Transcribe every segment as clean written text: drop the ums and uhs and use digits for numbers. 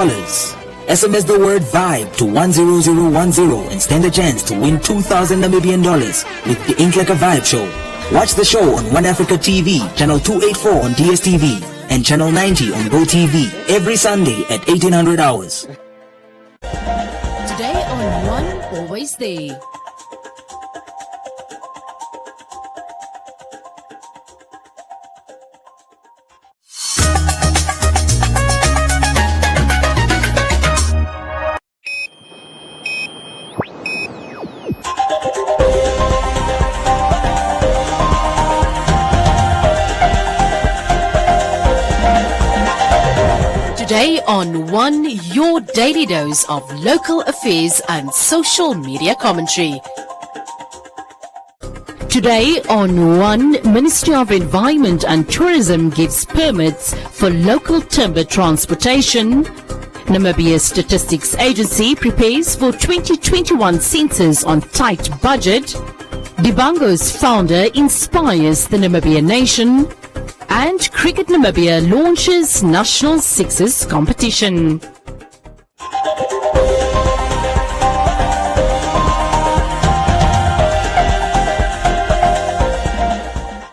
SMS the word VIBE to 10010 and stand a chance to win 2,000 Namibian dollars with the Ink Like a Vibe show. Watch the show on One Africa TV, channel 284 on DSTV, and channel 90 on GoTV every Sunday at 1800 hours. Today on One, Always There. Today on One, your daily dose of local affairs and social media commentary. Today on One, Ministry of Environment and Tourism gives permits for local timber transportation. Namibia Statistics Agency prepares for 2021 census on tight budget. Dibango's founder inspires the Namibia nation. And Cricket Namibia launches National Sixes competition.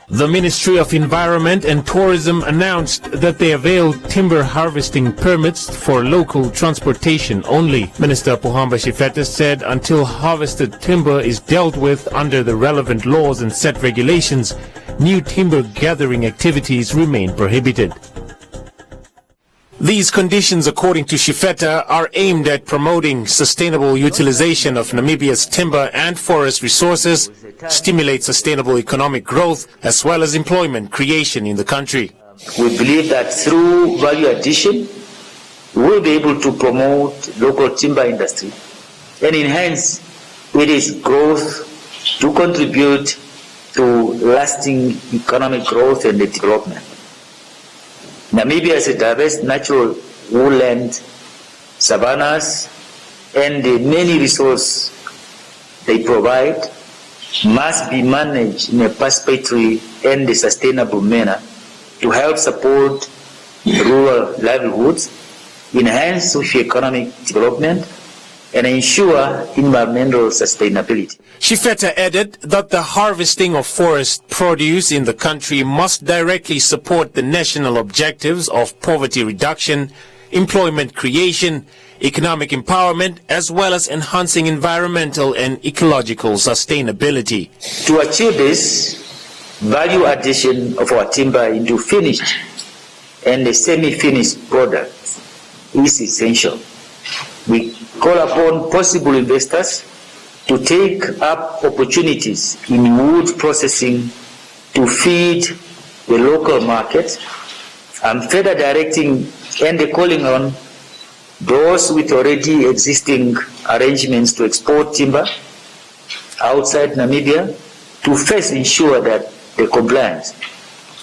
The Ministry of Environment and Tourism announced that they availed timber harvesting permits for local transportation only. Minister Pohamba Shifete said until harvested timber is dealt with under the relevant laws and set regulations, new timber gathering activities remain prohibited. These conditions, according to Shifete, are aimed at promoting sustainable utilization of Namibia's timber and forest resources, stimulate sustainable economic growth, as well as employment creation in the country. We believe that through value addition, we'll be able to promote local timber industry and enhance its growth to contribute to lasting economic growth and development. Namibia has a diverse natural woodland, savannas, and the many resources they provide must be managed in a participatory and a sustainable manner to help support rural livelihoods, enhance socio-economic development, and ensure environmental sustainability. Shifete added that the harvesting of forest produce in the country must directly support the national objectives of poverty reduction, employment creation, economic empowerment, as well as enhancing environmental and ecological sustainability. To achieve this, value addition of our timber into finished and semi-finished products is essential. We call upon possible investors to take up opportunities in wood processing to feed the local market. I'm further directing and calling on those with already existing arrangements to export timber outside Namibia to first ensure that they comply.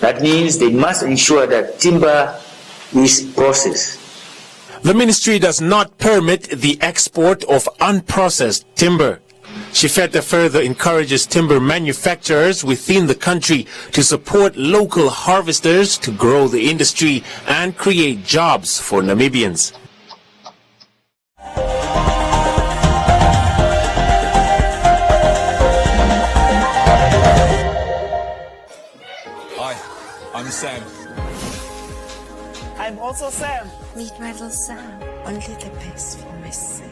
That means they must ensure that timber is processed. The ministry does not permit the export of unprocessed timber. Shifete further encourages timber manufacturers within the country to support local harvesters to grow the industry and create jobs for Namibians. Hi, I'm Sam. I'm also Sam. Meet my little Sam. Only the best for my Sam.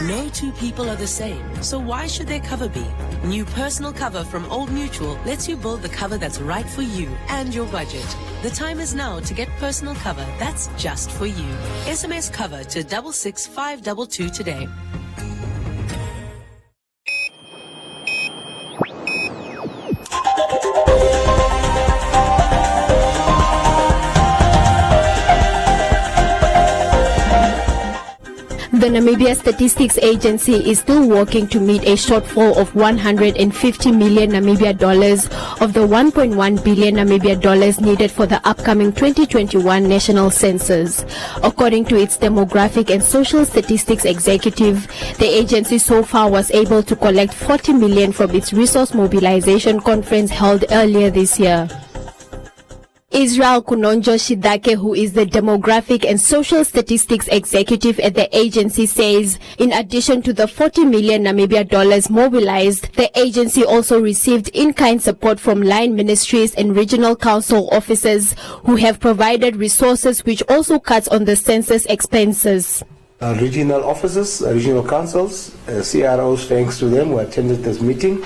No two people are the same, so why should their cover be? New personal cover from Old Mutual lets you build the cover that's right for you and your budget. The time is now to get personal cover that's just for you. SMS cover to 66522 today. The Namibia Statistics Agency is still working to meet a shortfall of 150 million Namibia dollars of the 1.1 billion Namibia dollars needed for the upcoming 2021 national census. According to its Demographic and Social Statistics Executive, the agency so far was able to collect 40 million from its resource mobilization conference held earlier this year. Israel Kunonjo Shidake, who is the Demographic and Social Statistics Executive at the agency, says in addition to the 40 million Namibia dollars mobilized, the agency also received in-kind support from line ministries and regional council officers who have provided resources, which also cuts on the census expenses. Regional officers, regional councils, CROs, thanks to them who attended this meeting,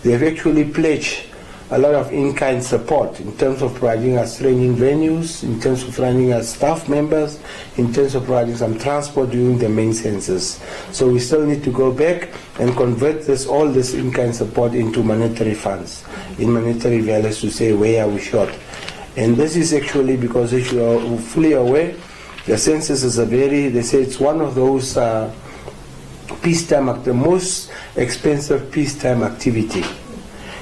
they have actually pledged a lot of in-kind support in terms of providing us training venues, in terms of providing us staff members, in terms of providing some transport during the main census. So we still need to go back and convert all this in-kind support into monetary funds, in monetary values, to say where are we short. And this is actually because, as you are fully aware, the census is they say it's one of those the most expensive peacetime activity.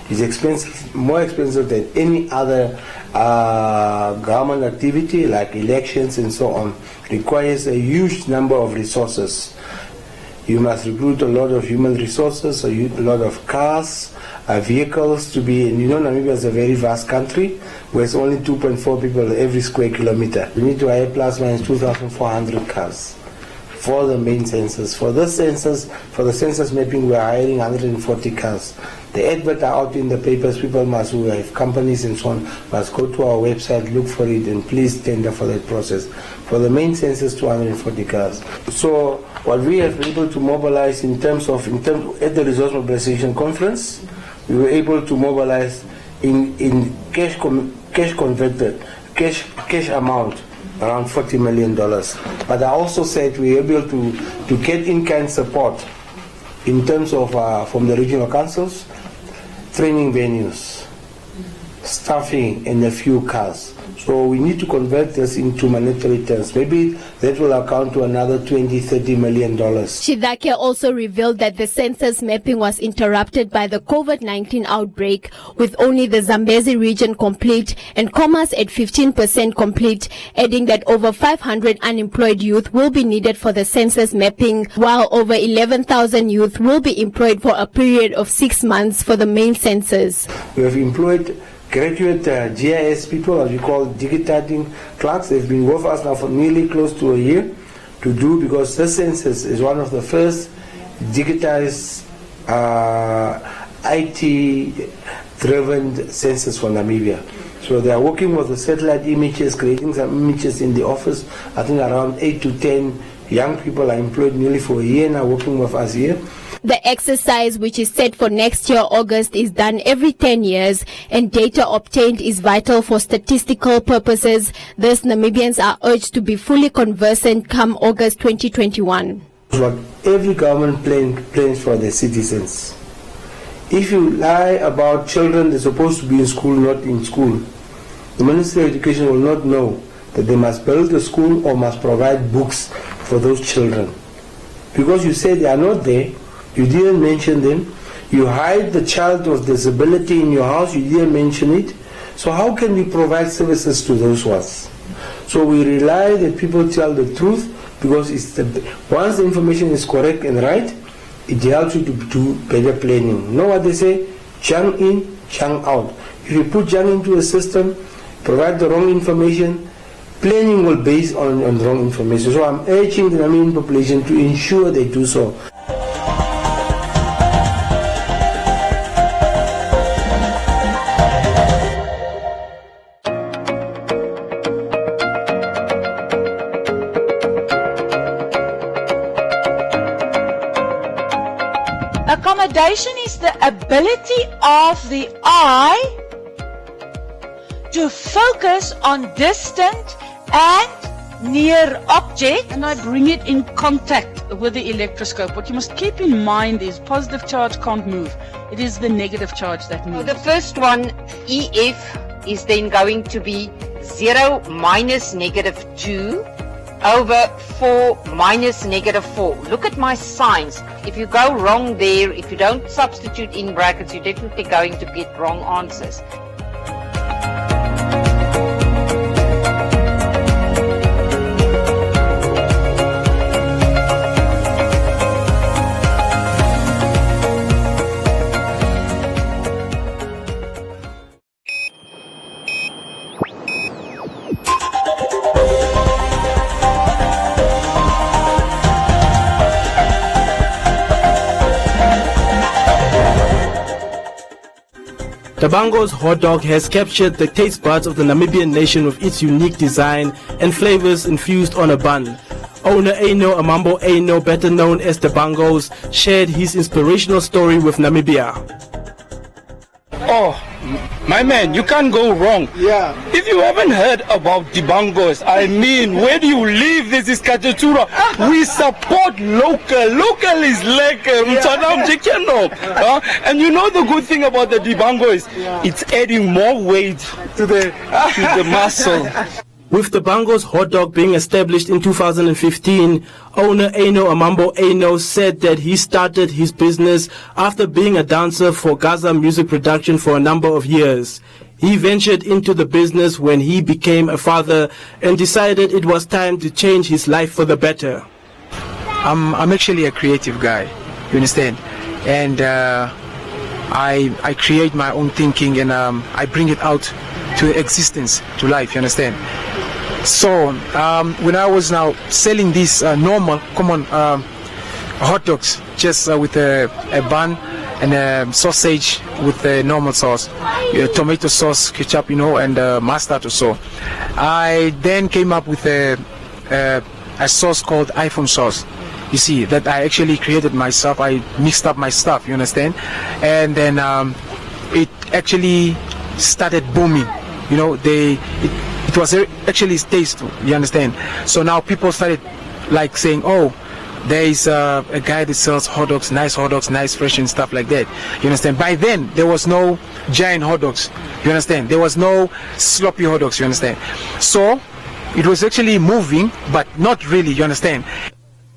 It's expensive, more expensive than any other government activity like elections and so on. Requires a huge number of resources. You must recruit a lot of human resources, a lot of cars, vehicles to be, and Namibia is a very vast country where it's only 2.4 people every square kilometer. We need to hire plus minus 2,400 cars for the main census. For the census mapping, we're hiring 140 cars. The advert are out in the papers. People who have companies and so on must go to our website, look for it, and please tender for that process. For the main census, 240 cars. So what we have been able to mobilize at the Resource Mobilization Conference, we were able to mobilize in cash converted, cash amount, around $40 million. But I also said we were able to get in-kind support in terms of from the regional councils, training venues, staffing, and a few cars. So we need to convert this into monetary terms. Maybe that will account to another $20-30 million. Shidake also revealed that the census mapping was interrupted by the COVID-19 outbreak, with only the Zambezi region complete and Khomas at 15% complete, adding that over 500 unemployed youth will be needed for the census mapping, while over 11,000 youth will be employed for a period of 6 months for the main census. We have employed graduate GIS people, as we call digital clerks. They've been with us now for nearly close to a year to do, because this census is one of the first digitized IT-driven census for Namibia. So they are working with the satellite images, creating some images in the office. I think around 8 to 10 young people are employed nearly for a year now, working with us here. The exercise, which is set for next year, August, is done every 10 years, and data obtained is vital for statistical purposes. Thus, Namibians are urged to be fully conversant come August 2021. What every government plans for their citizens. If you lie about children they're supposed to be in school, not in school, the Ministry of Education will not know that they must build a school or must provide books for those children. Because you say they are not there, you didn't mention them. You hide the child with disability in your house, you didn't mention it. So how can we provide services to those ones? So we rely that people tell the truth, because once the information is correct and right, it helps you to do better planning. You know what they say? Junk in, junk out. If you put junk into a system, provide the wrong information, planning will base on wrong information. So I'm urging the Namibian population to ensure they do so. Accommodation is the ability of the eye to focus on distant and near objects. And I bring it in contact with the electroscope. What you must keep in mind is positive charge can't move. It is the negative charge that moves. So the first one, EF, is then going to be 0 minus negative 2 over 4 minus negative 4. Look at my signs. If you go wrong there, if you don't substitute in brackets, you're definitely going to get wrong answers. Dibango's hot dog has captured the taste buds of the Namibian nation with its unique design and flavors infused on a bun. Owner Aino Amambo Aino, better known as Dibangos, shared his inspirational story with Namibia. Oh, my man, you can't go wrong. Yeah. If you haven't heard about Dibangos, I mean, where do you live? This is Katatura. We support local. Local is like and you know the good thing about the Dibango is it's adding more weight to the muscle. With Dibango's hot dog being established in 2015, owner Aino Amambo Aino said that he started his business after being a dancer for Gaza music production for a number of years. He ventured into the business when he became a father and decided it was time to change his life for the better. I'm actually a creative guy, you understand? And I create my own thinking and I bring it out to existence, to life, you understand? So when I was now selling these normal, common hot dogs, just with a bun and a sausage with a normal sauce, tomato sauce, ketchup, and mustard or so, I then came up with a sauce called iPhone sauce. You see, that I actually created myself. I mixed up my stuff, you understand? And then it actually started booming. It was actually tasteful, you understand? So now people started like saying, oh, there is a guy that sells hot dogs, nice, fresh and stuff like that. You understand? By then, there was no giant hot dogs, you understand? There was no sloppy hot dogs, you understand? So it was actually moving, but not really, you understand?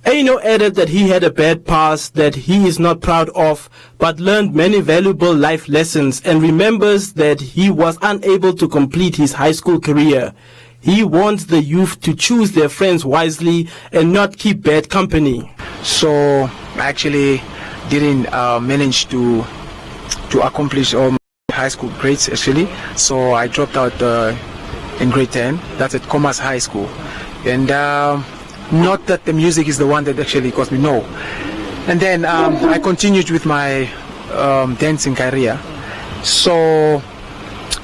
Aino added that he had a bad past that he is not proud of, but learned many valuable life lessons and remembers that he was unable to complete his high school career. He wants the youth to choose their friends wisely and not keep bad company. So I actually didn't manage to accomplish all my high school grades actually. So I dropped out in grade 10. That's at Commerce High School. And not that the music is the one that actually caused me, no. And then I continued with my dancing career. So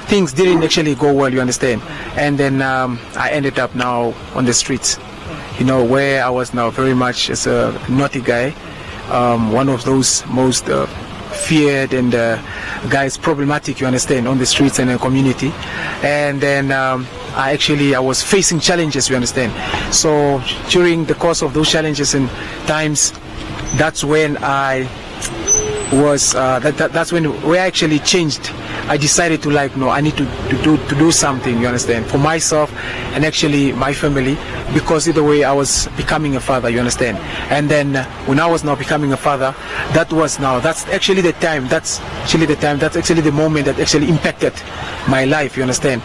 things didn't actually go well, you understand. And then I ended up now on the streets, where I was now very much as a naughty guy, one of those most feared and guys problematic, you understand, on the streets and in the community. And then I was facing challenges, you understand. So during the course of those challenges and times, that's when I was that's when I actually changed. I decided to I need to do something, you understand, for myself and actually my family, because either way I was becoming a father, you understand. And then when I was now becoming a father, that's actually the moment that actually impacted my life, you understand.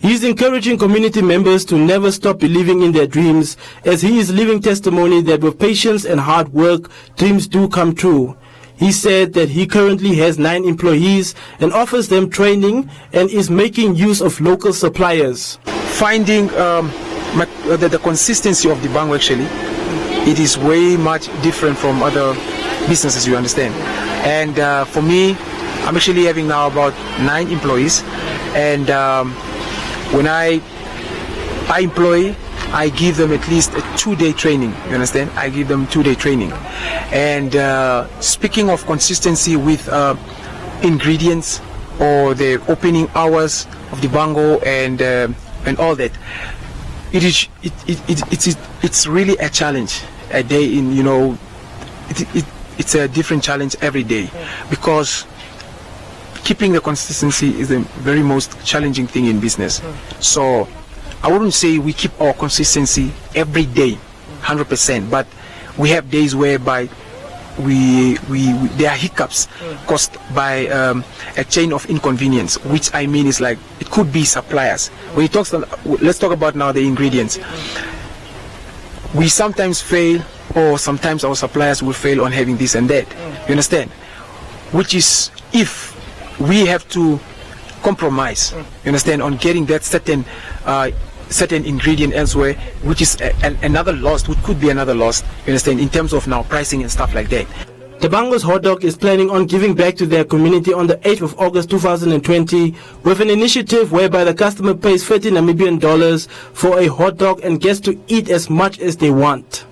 He is encouraging community members to never stop believing in their dreams, as he is living testimony that with patience and hard work, dreams do come true. He said that he currently has 9 employees and offers them training and is making use of local suppliers. Finding the consistency of Dibango actually, it is way much different from other businesses, you understand. And for me, I'm actually having now about 9 employees, and when I employ, I give them at least a 2-day training, you understand? I give them 2-day training. And speaking of consistency with ingredients or the opening hours of Dibango and all that, it's really a challenge a day in, it's a different challenge every day, because keeping the consistency is the very most challenging thing in business. So I wouldn't say we keep our consistency every day 100%, but we have days whereby there are hiccups caused by a chain of inconvenience, which I mean is like it could be suppliers. Let's talk about now the ingredients. We sometimes fail, or sometimes our suppliers will fail on having this and that, you understand, which is if we have to compromise, you understand, on getting that certain ingredient elsewhere, which is another loss, which could be another loss, you understand, in terms of now pricing and stuff like that. Dibango's Hot Dog is planning on giving back to their community on the 8th of August 2020 with an initiative whereby the customer pays 30 Namibian dollars for a hot dog and gets to eat as much as they want.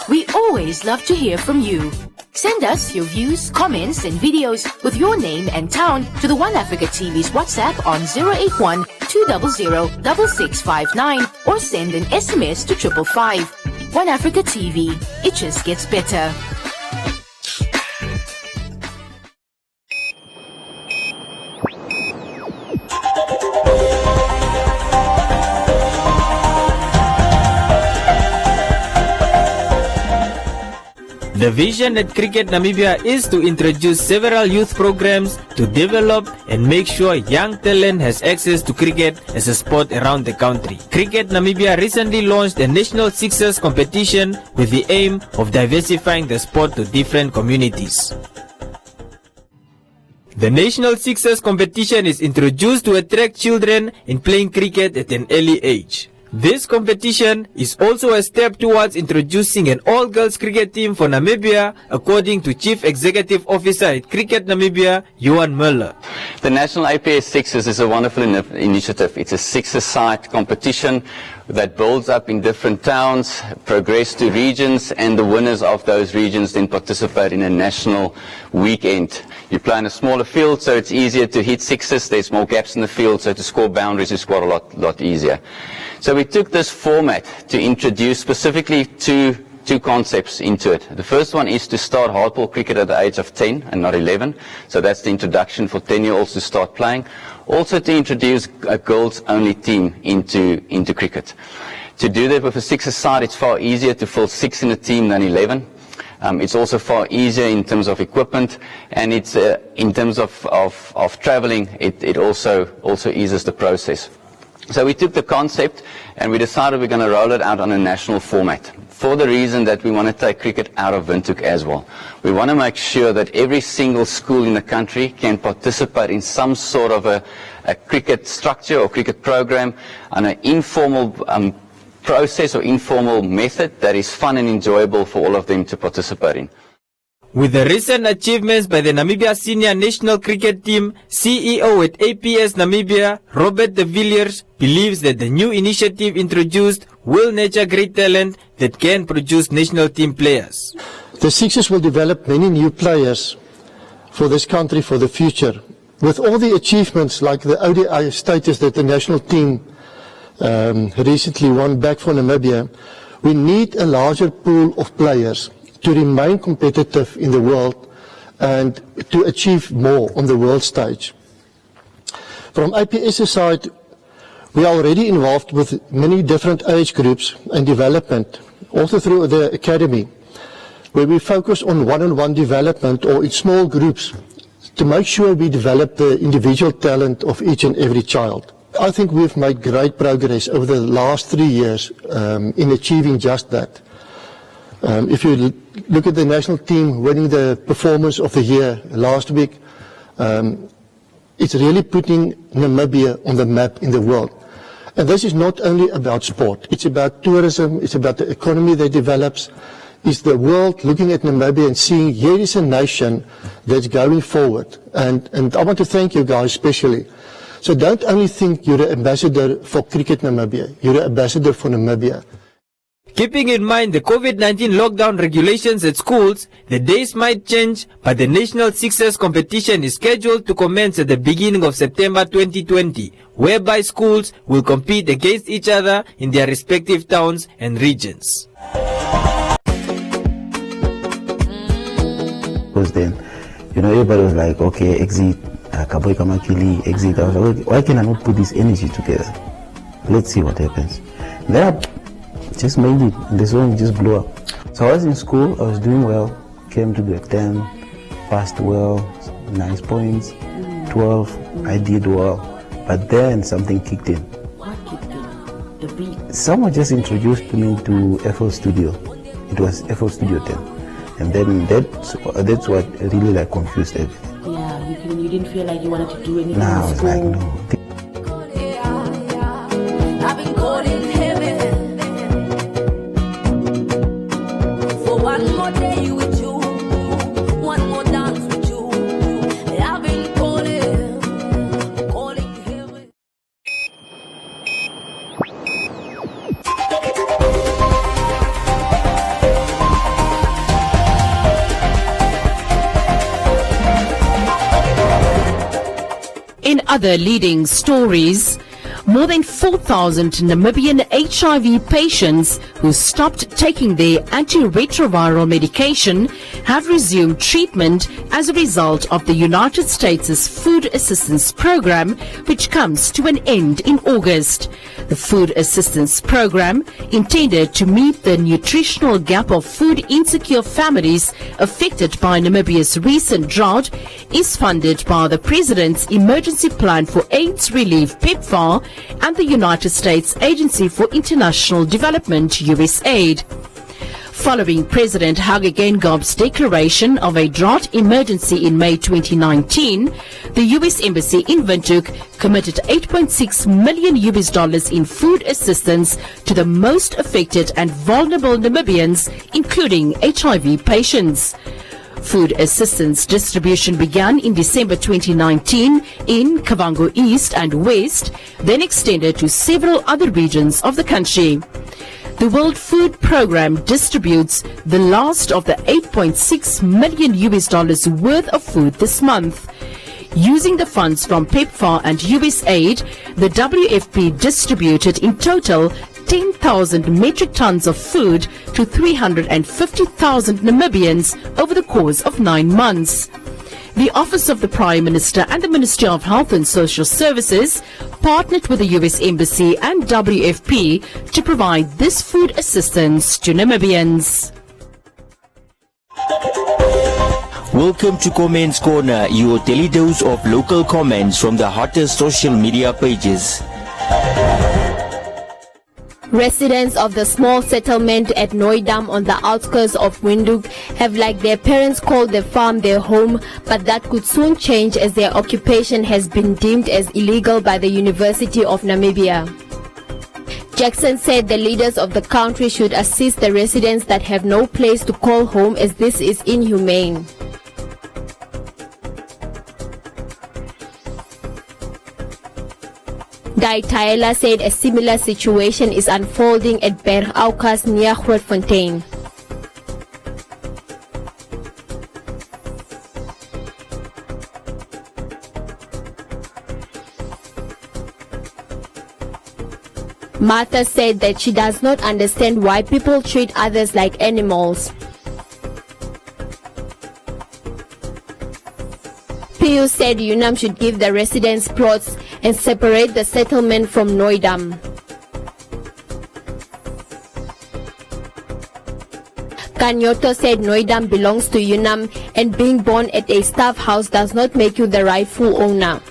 We always love to hear from you. Send us your views, comments, and videos with your name and town to the One Africa TV's WhatsApp on 081 200 6659 or send an SMS to 555. One Africa TV. It just gets better. The vision at Cricket Namibia is to introduce several youth programs to develop and make sure young talent has access to cricket as a sport around the country. Cricket Namibia recently launched a national sixers competition with the aim of diversifying the sport to different communities. The National Sixers competition is introduced to attract children in playing cricket at an early age. This competition is also a step towards introducing an all-girls cricket team for Namibia, according to Chief Executive Officer at Cricket Namibia, Johan Muller. The National APS Sixers is a wonderful initiative. It's a six-a-side competition that builds up in different towns, progress to regions, and the winners of those regions then participate in a national weekend. You play in a smaller field, so it's easier to hit sixes. There's more gaps in the field, so to score boundaries is quite a lot easier. So we took this format to introduce specifically two concepts into it. The first one is to start hardball cricket at the age of 10 and not 11. So that's the introduction for 10-year-olds to start playing. Also to introduce a girls-only team into cricket. To do that with a six-a-side, it's far easier to fill 6 in a team than 11. It's also far easier in terms of equipment, and it's in terms of traveling, it also eases the process. So we took the concept and we decided we're going to roll it out on a national format for the reason that we want to take cricket out of Windhoek as well. We want to make sure that every single school in the country can participate in some sort of a cricket structure or cricket program on an informal process or informal method that is fun and enjoyable for all of them to participate in. With the recent achievements by the Namibia Senior National Cricket Team, CEO at APS Namibia, Robert de Villiers, believes that the new initiative introduced will nurture great talent that can produce national team players. The Sixers will develop many new players for this country for the future. With all the achievements like the ODI status that the national team recently won back for Namibia, we need a larger pool of players to remain competitive in the world and to achieve more on the world stage. From APS's side, we are already involved with many different age groups and development, also through the academy, where we focus on one-on-one development or in small groups to make sure we develop the individual talent of each and every child. I think we've made great progress over the last 3 years in achieving just that. If you look at the national team winning the performance of the year last week, it's really putting Namibia on the map in the world. And this is not only about sport, it's about tourism, it's about the economy that develops, it's the world looking at Namibia and seeing here is a nation that's going forward. And I want to thank you guys especially. So don't only think you're an ambassador for Cricket Namibia, you're an ambassador for Namibia. Keeping in mind the COVID-19 lockdown regulations at schools, the days might change, but the National Sixers competition is scheduled to commence at the beginning of September 2020, whereby schools will compete against each other in their respective towns and regions. Because then, everybody was like, okay, exit, Kaboy Kamakili, exit. I was like, why can I not put this energy together? Let's see what happens. Then just made it, and the song just blew up. So I was in school, I was doing well, came to grade 10, passed well, nice points, 12, I did well, but then something kicked in. What kicked in? The beat? Someone just introduced me to FL Studio. It was FL Studio 10. And then that's what really confused everything. Yeah, you didn't feel like you wanted to do anything Nah, I in was school? like, no. I've been calling heaven for one more day with you, one more dance with you. I've been calling heaven. In other leading stories, more than 4,000 Namibian HIV patients who stopped taking their antiretroviral medication have resumed treatment as a result of the United States' Food Assistance Program, which comes to an end in August. The Food Assistance Program, intended to meet the nutritional gap of food-insecure families affected by Namibia's recent drought, is funded by the President's Emergency Plan for AIDS Relief PEPFAR and the United States Agency for International Development USAID. Following President Hage Geingoob's declaration of a drought emergency in May 2019, the U.S. Embassy in Windhoek committed $8.6 million in food assistance to the most affected and vulnerable Namibians, including HIV patients. Food assistance distribution began in December 2019 in Kavango East and West, then extended to several other regions of the country. The World Food Program distributes the last of the $8.6 million worth of food this month. Using the funds from PEPFAR and USAID, the WFP distributed in total 10,000 metric tons of food to 350,000 Namibians over the course of 9 months. The Office of the Prime Minister and the Ministry of Health and Social Services partnered with the U.S. Embassy and WFP to provide this food assistance to Namibians. Welcome to Comments Corner, your daily dose of local comments from the hottest social media pages. Residents of the small settlement at Nooidam on the outskirts of Windhoek have, like their parents, called the farm their home, but that could soon change as their occupation has been deemed as illegal by the University of Namibia. Jackson said the leaders of the country should assist the residents that have no place to call home, as this is inhumane. Dai Taela said a similar situation is unfolding at Bergaukas near Grootfontein. Martha said that she does not understand why people treat others like animals. Pius said UNAM should give the residents plots and separate the settlement from Nooidam. Kanyoto said Nooidam belongs to UNAM and being born at a staff house does not make you the rightful owner.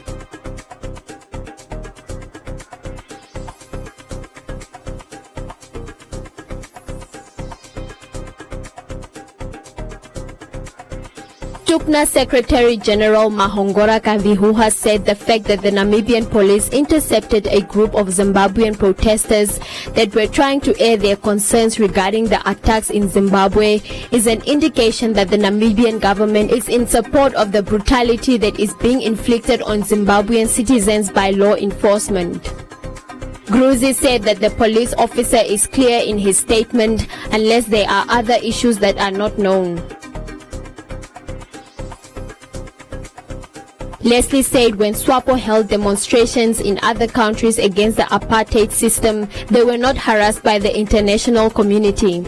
TUCNA Secretary General Mahongora Kavihuha said the fact that the Namibian police intercepted a group of Zimbabwean protesters that were trying to air their concerns regarding the attacks in Zimbabwe is an indication that the Namibian government is in support of the brutality that is being inflicted on Zimbabwean citizens by law enforcement. Gruzi said that the police officer is clear in his statement unless there are other issues that are not known. Leslie said when SWAPO held demonstrations in other countries against the apartheid system, they were not harassed by the international community.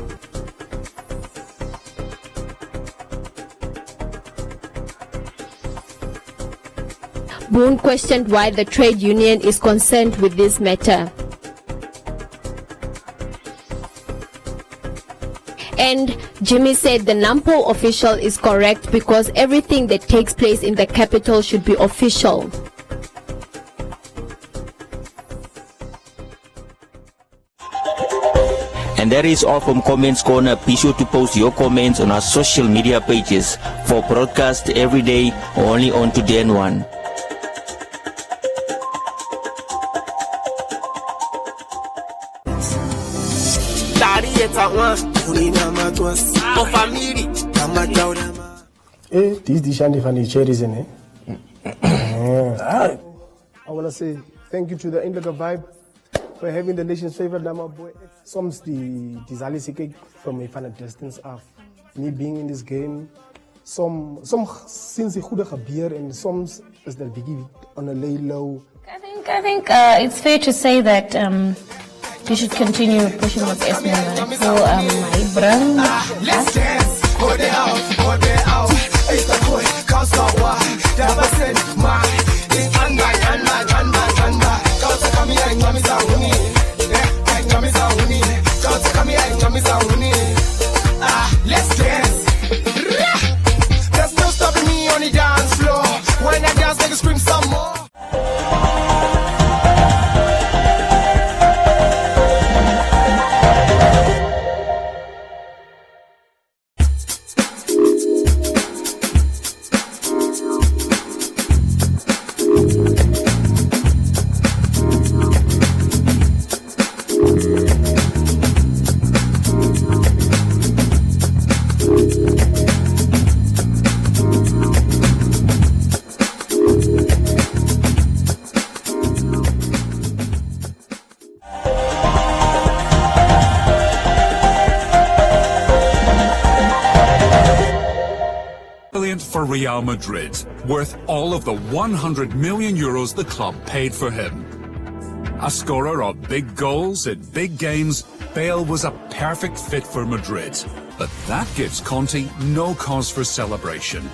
Boone questioned why the trade union is concerned with this matter. And Jimmy said the NAMPO official is correct because everything that takes place in the capital should be official. And that is all from Comments Corner. Be sure to post your comments on our social media pages for broadcast every day only on Today and One. These dishandi funny cherries in it. I want to say thank you to the Indica Vibe for having the nation's favorite Nama boy. Soms the Zali Sike from a fun distance of me being in this game. Some since the goede beer and some is the biggie on a lay low. I think it's fair to say that you should continue pushing what's Esme. So my brand. Let's dance, hold it out, it's the boy, cause the war, never said my, don't come here and yummy Zawuni, and yummy Zawuni, don't come here and yummy Zawuni. Let's dance. There's no stopping me on the dance floor. When I dance, they can scream some more. For Real Madrid, worth all of the 100 million euros the club paid for him. A scorer of big goals in big games, Bale was a perfect fit for Madrid. But that gives Conte no cause for celebration.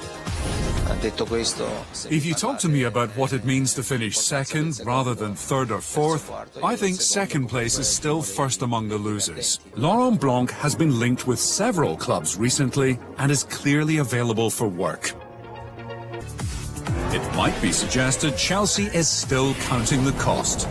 If you talk to me about what it means to finish second rather than third or fourth, I think second place is still first among the losers. Laurent Blanc has been linked with several clubs recently and is clearly available for work. It might be suggested Chelsea is still counting the cost.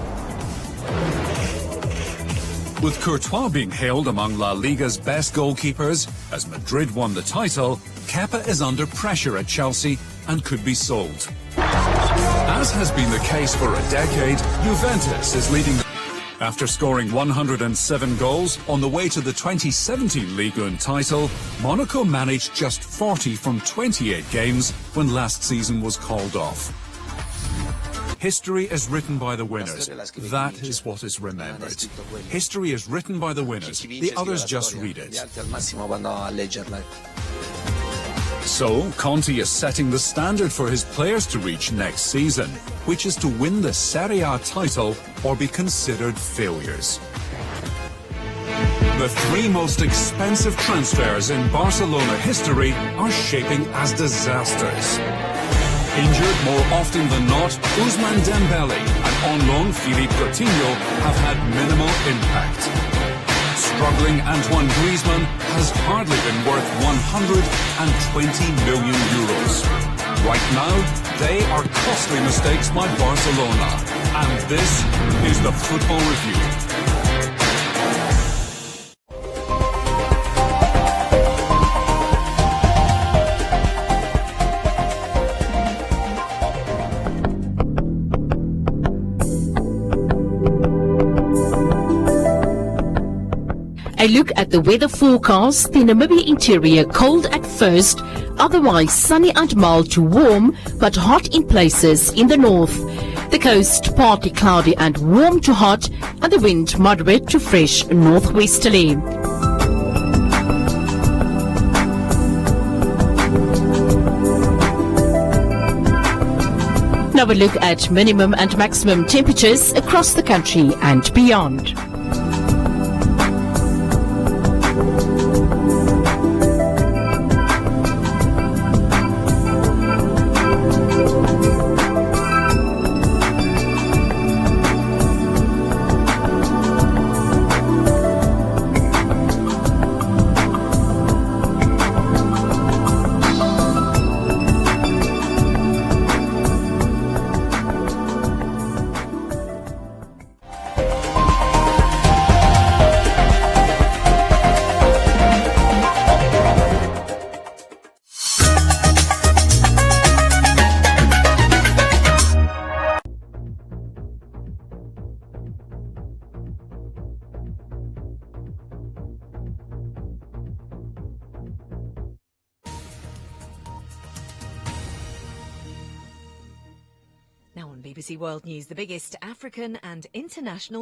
With Courtois being hailed among La Liga's best goalkeepers, as Madrid won the title, Kepa is under pressure at Chelsea and could be sold. As has been the case for a decade, Juventus is leading the... After scoring 107 goals on the way to the 2017 Ligue 1 title, Monaco managed just 40 from 28 games when last season was called off. History is written by the winners. That is what is remembered. History is written by the winners. The others just read it. So, Conte is setting the standard for his players to reach next season, which is to win the Serie A title or be considered failures. The three most expensive transfers in Barcelona history are shaping as disasters. Injured more often than not, Ousmane Dembele and on loan Philippe Coutinho have had minimal impact. Struggling Antoine Griezmann has hardly been worth 120 million euros. Right now, they are costly mistakes by Barcelona. And this is the Football Review. A look at the weather forecast. The Namibia interior cold at first, otherwise sunny and mild to warm, but hot in places in the north. The coast partly cloudy and warm to hot, and the wind moderate to fresh northwesterly. Now a look at minimum and maximum temperatures across the country and beyond. Now on BBC World News, the biggest African and international